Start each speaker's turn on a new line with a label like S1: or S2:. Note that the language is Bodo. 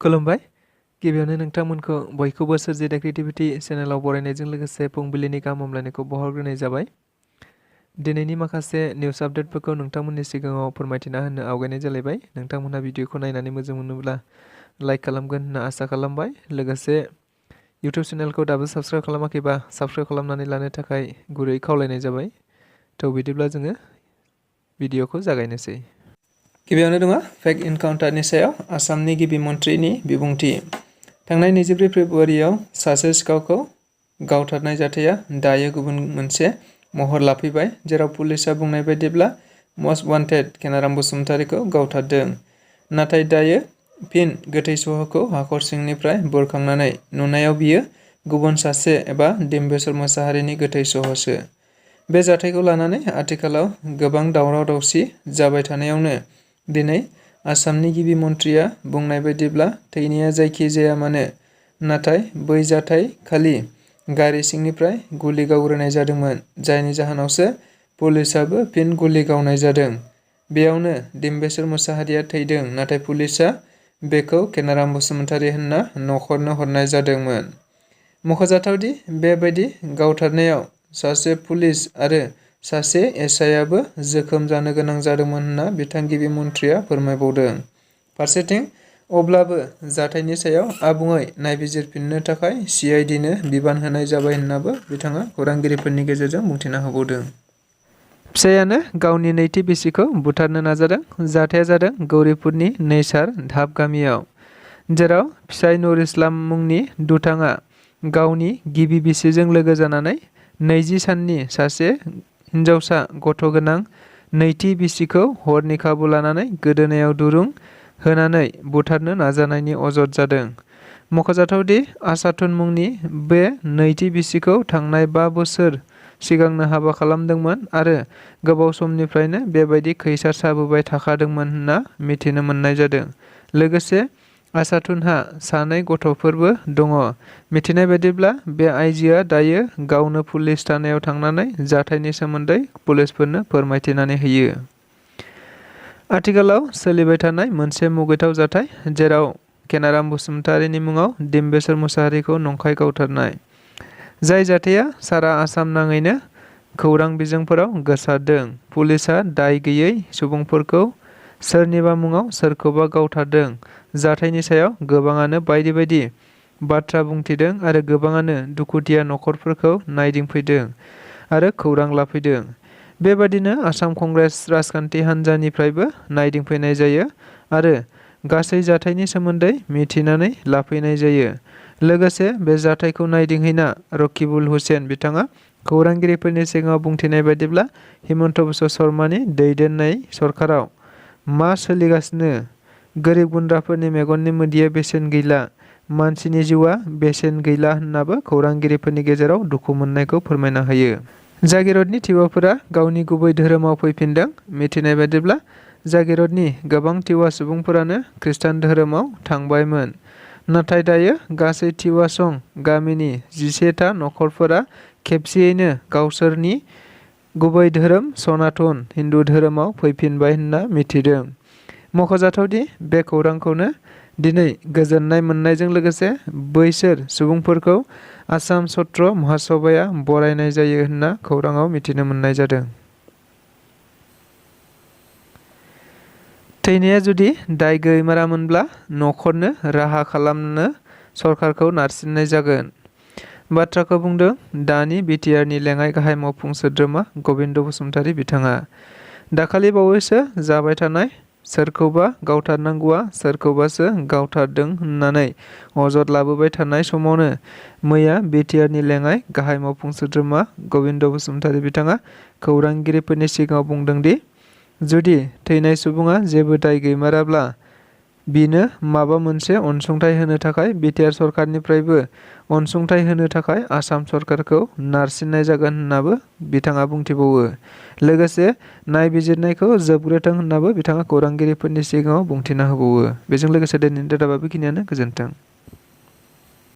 S1: खुलुमबाय गिबियावनो नोंथांमोनखौ बयखौबो सोरजिदा क्रिएटिभिटी चेनेलाव बरायनायजों लोगोसे फुंबिलिनि गाहाम हामलायनायखौ बावहरग्रोनाय जाबाय। दिनैनि माखासे निउस आपडेटफोरखौ नोंथांमोननि सिगाङाव फोरमायथिना होनो आवगायनाय जालायबाय। नोंथांमोनहा भिडिअखौ नायनानै मोजां मोनोब्ला लाइक खालामगोन होनना आसा खालामबाय। लोगोसे इउटिउब चेनेलखौ दाबो साबस्क्राइब खालामाखैबा साबस्क्राइब खालामनानै लानो थाखाय गुरै खावलायनाय जाबाय। थ' बिदिब्ला जोङो भिडिअखौ जागायनोसै। गिबियावनो दङ फेक इनकाउन्टारनि सायाव आसामनि गिबि मन्थ्रिनि बिबुंथि। थांनाय 24 फेब्रुवारियाव सासे सिखावखौ गावथारनाय जाथाया दायो गुबुन मोनसे महर लाफैबाय, जेराव पुलिसआ बुंनाय बायदिब्ला मस्ट वान्टेड केनाराम बसुमतारीखौ गावथारदों। नाथाय दायो फिन गोथै सह'खौ हाखर सिंनिफ्राय बोखांनानै नुनायाव बियो गुबुन सासे एबा डिम्बेश्वर मोसाहारिनि गोथै सह'सो। बे जाथायखौ लानानै आथिखालाव गोबां दावराव-दावसि जाबाय थानायावनो दिनै आसामनि गिबि मन्थ्रिया बुंनाय बायदिब्ला थैनाया जायखि जाया मानो, नाथाय बै जाथाय खालि गारि सिंनिफ्राय गुलि गावग्रोनाय जादोंमोन, जायनि जाहोनावसो पुलिसआबो फिन गुलि गावनाय जादों। बेयावनो डिम्बेश्वर मोसाहारिया थैदों, नाथाय पुलिसआ बेखौ केनाराम बसुमतारी होनना न'खरनो हरनाय जादोंमोन। मख'जाथावदि बेबायदि गावथारनायाव सासे पुलिस आरो सासे एसआइआबो जोखोम जानो गोनां जादोंमोन होनना बिथां गिबि मन्थ्रिया फोरमायबावदों। फारसेथिं अब्लाबो जाथायनि सायाव आबुङै नायबिजिरफिननो थाखाय सिआइडिनो बिबान होनाय जाबाय होननाबो बिथाङा खौरांगिरिफोरनि गेजेरजों बुंथिना होबावदों। फिसायानो गावनि नैथि बिसिखौ बुथारनो नाजादों। जाथाया जादों गौरीपुरनि नैसार धाब गामियाव, जेराव फिसाय नुर इस्लाम मुंनि दुथाङा गावनि गिबि बिसिजों लोगो जानानै 20 साननि सासे हिनजावसा गथ' गोनां नैथि बिसिखौ हरनि खाबु लानानै गोदोनायाव दुरुं होनानै बुथारनो नाजानायनि अजद जादों। मख'जाथावदि आसाथुन मुंनि बे नैथि बिसिखौ थांनाय 5 बोसोर सिगांनो हाबा खालामदोंमोन आरो गोबाव समनिफ्रायनो बेबायदि खैसार जाबोबाय थाखादोंमोन होनना मिथिनो मोननाय जादों। लोगोसे आसाथुनहा 2 गथ'फोरबो दङ। मिथिनाय बायदिब्ला बे आइजोआ दायो गावनो पुलिस थानायाव थांनानै जाथायनि सोमोन्दै पुलिसफोरनो फोरमायथिनानै होयो। आथिखालाव सोलिबाय थानाय मोनसे मुगैथाव जाथाय, जेराव केनाराम बसुमतारीनि मुङाव डिम्बेश्वर मोसाहारिखौ नंखाय गावथारनाय। जाय जाथाया सारा आसाम नाङैनो खौरां बिजोंफोराव गोसारदों। पुलिसआ दाय गैयै सुबुंफोरखौ सोरनिबा मुङाव सोरखौबा गावथारदों। जाथायनि सायाव गोबाङानो बायदि बायदि बाथ्रा बुंथिदों आरो गोबाङानो दुखुथिया न'खरफोरखौ नायदिंफैदों आरो खौरां लाफैदों। बेबादिनो आसाम कंग्रेस राजखान्थि हान्जानिफ्रायबो नायदिंफैनाय जायो आरो गासै जाथायनि सोमोन्दै मिथिनानै लाफैनाय जायो। लोगोसे बे जाथायखौ नायदिंहैना रकिबुल हुसेन बिथाङा खौरांगिरिफोरनि सिगाङाव बुंथिनाय बायदिब्ला हिमन्त बिश्व शर्मानि दैदेननाय सरकाराव मा सोलिगासिनो, गोरिब गुन्द्राफोरनि मेगननि मोदैया बेसेन गैला, मानसिनि जिउआ बेसेन गैला होननाबो खौरांगिरिफोरनि गेजेराव दुखु मोननायखौ फोरमायना होयो। जागिरदनि टिवाफोरा गावनि गुबै धोरोमाव फैफिनदों। मिथिनाय बायदिब्ला जागिरदनि गोबां टिवा सुबुंफोरानो खृष्टान धोरोमाव थांबायमोन। नाथाय दायो गासै टिवा सं गामिनि 11टा न'खरफोरा खेबसेयैनो गावसोरनि गुबै धोरोम सनातन हिन्दु धोरोमाव फैफिनबाय होनना मिथिदों। मख'जाथावदि बे खौरांखौनो दिनै गोजोननाय मोननायजों लोगोसे बैसोर सुबुंफोरखौ आसाम सत्र महासभाया बरायनाय जायो होनना खौराङाव मिथिनो मोननाय जादों। थैनाया जुदि दाय गैमारामोनब्ला न'खरनो राहा खालामनो सरकारखौ नारसिननाय जागोन। बाथ्राखौ बुंदों दानि बिटिआरनि लेङाइ गाहाय मावफुं सोद्रोमा गबिन्द बसुमतारी बिथाङा। दाखालि बावैसो जाबाय थानाय सोरखौबा गावथारनांगौआ सोरखौबासो गावथारदों होननानै अजद लाबोबाय थानाय समावनो मैया बिटिआरनि लेङाइ गाहाय मावफुं सोद्रोमा गबिन्द बसुमतारी बिथाङा खौरांगिरिफोरनि सिगाङाव बुंदों दि जुदि थैनाय सुबुङा जेबो दाय गैमाराब्ला बिनो माबा मोनसे अनसुंथाइ होनो थाखाय बिटिआर सरकारनिफ्रायबो अनसुंथाइ होनो थाखाय आसाम सरकारखौ नारसिननाय जागोन होननाबो बिथाङा बुंथिबावो। लोगोसे नायबिजिरनायखौ जोबग्रोथों होननाबो बिथाङा खौरांगिरिफोरनि सिगाङाव बुंथिना होबावो। बेजों लोगोसे दिनैनि रादाबा बेखिनियानो। गोजोन्थों।